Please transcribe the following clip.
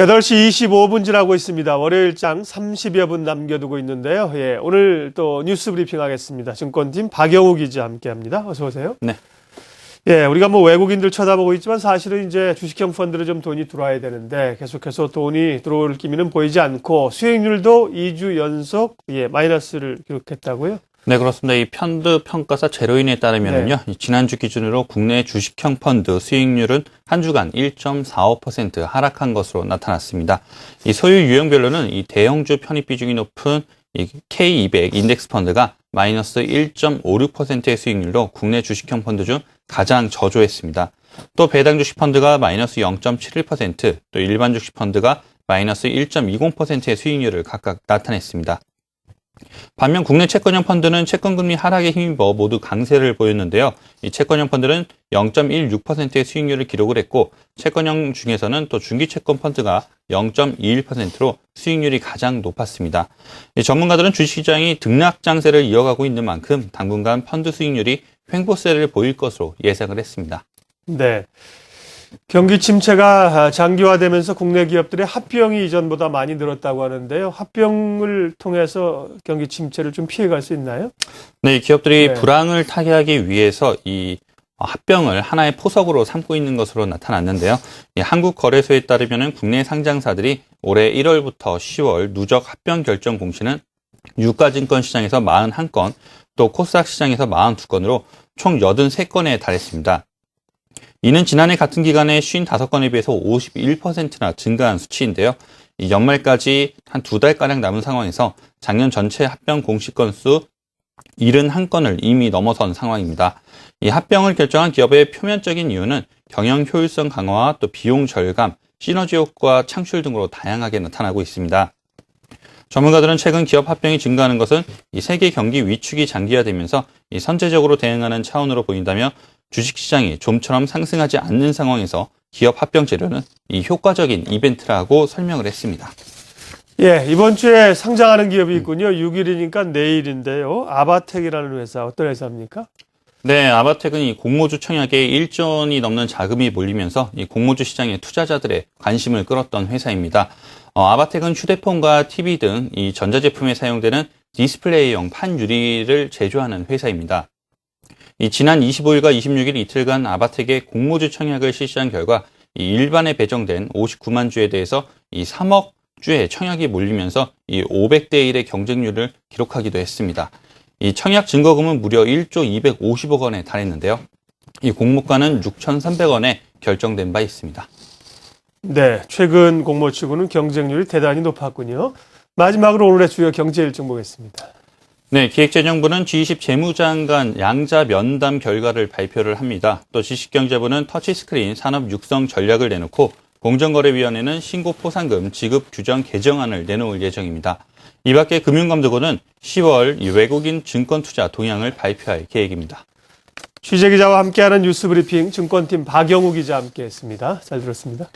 8시 25분 지나고 있습니다. 월요일장 30여 분 남겨두고 있는데요. 오늘 또 뉴스 브리핑 하겠습니다. 증권팀 박영우 기자 함께 합니다. 어서 오세요. 네. 우리가 외국인들 쳐다보고 있지만 사실은 이제 주식형 펀드로 좀 돈이 들어와야 되는데 계속해서 돈이 들어올 기미는 보이지 않고 수익률도 2주 연속 마이너스를 기록했다고요? 네, 그렇습니다. 이 펀드 평가사 제로인에 따르면요. 지난주 기준으로 국내 주식형 펀드 수익률은 한 주간 1.45% 하락한 것으로 나타났습니다. 이 소유 유형별로는 이 대형주 편입 비중이 높은 이 K200 인덱스 펀드가 마이너스 1.56%의 수익률로 국내 주식형 펀드 중 가장 저조했습니다. 또 배당 주식 펀드가 마이너스 0.71%, 또 일반 주식 펀드가 마이너스 1.20%의 수익률을 각각 나타냈습니다. 반면 국내 채권형 펀드는 채권금리 하락에 힘입어 모두 강세를 보였는데요. 이 채권형 펀드는 0.16%의 수익률을 기록을 했고 채권형 중에서는 또 중기채권 펀드가 0.21%로 수익률이 가장 높았습니다. 이 전문가들은 주식시장이 등락 장세를 이어가고 있는 만큼 당분간 펀드 수익률이 횡보세를 보일 것으로 예상을 했습니다. 네. 경기 침체가 장기화되면서 국내 기업들의 합병이 이전보다 많이 늘었다고 하는데요. 합병을 통해서 경기 침체를 좀 피해갈 수 있나요? 네, 기업들이 불황을 타개하기 위해서 이 합병을 하나의 포석으로 삼고 있는 것으로 나타났는데요. 한국거래소에 따르면 국내 상장사들이 올해 1월부터 10월 누적 합병 결정 공시는 유가증권 시장에서 41건, 또 코스닥 시장에서 42건으로 총 83건에 달했습니다. 이는 지난해 같은 기간에 55건에 비해서 51%나 증가한 수치인데요. 연말까지 한 2달가량 남은 상황에서 작년 전체 합병 공시 건수 71건을 이미 넘어선 상황입니다. 이 합병을 결정한 기업의 표면적인 이유는 경영 효율성 강화와 또 비용 절감, 시너지 효과 창출 등으로 다양하게 나타나고 있습니다. 전문가들은 최근 기업 합병이 증가하는 것은 이 세계 경기 위축이 장기화되면서 이 선제적으로 대응하는 차원으로 보인다며 주식시장이 좀처럼 상승하지 않는 상황에서 기업 합병 재료는 이 효과적인 이벤트라고 설명을 했습니다. 이번 주에 상장하는 기업이 있군요. 6일이니까 내일인데요. 아바텍이라는 회사, 어떤 회사입니까? 네, 아바텍은 이 공모주 청약에 1조 원이 넘는 자금이 몰리면서 이 공모주 시장의 투자자들의 관심을 끌었던 회사입니다. 아바텍은 휴대폰과 TV 등 이 전자제품에 사용되는 디스플레이용 판유리를 제조하는 회사입니다. 지난 25일과 26일 이틀간 아바텍의 공모주 청약을 실시한 결과 이 일반에 배정된 59만 주에 대해서 이 3억 주의 청약이 몰리면서 이 500대 1의 경쟁률을 기록하기도 했습니다. 이 청약 증거금은 무려 1조 250억 원에 달했는데요. 이 공모가는 6,300원에 결정된 바 있습니다. 네, 최근 공모치고는 경쟁률이 대단히 높았군요. 마지막으로 오늘의 주요 경제 일정 보겠습니다. 네, 기획재정부는 G20 재무장관 양자 면담 결과를 발표를 합니다. 또 지식경제부는 터치스크린 산업 육성 전략을 내놓고 공정거래위원회는 신고 포상금 지급 규정 개정안을 내놓을 예정입니다. 이 밖에 금융감독원은 10월 외국인 증권 투자 동향을 발표할 계획입니다. 취재기자와 함께하는 뉴스브리핑 증권팀 박영우 기자 함께했습니다. 잘 들었습니다.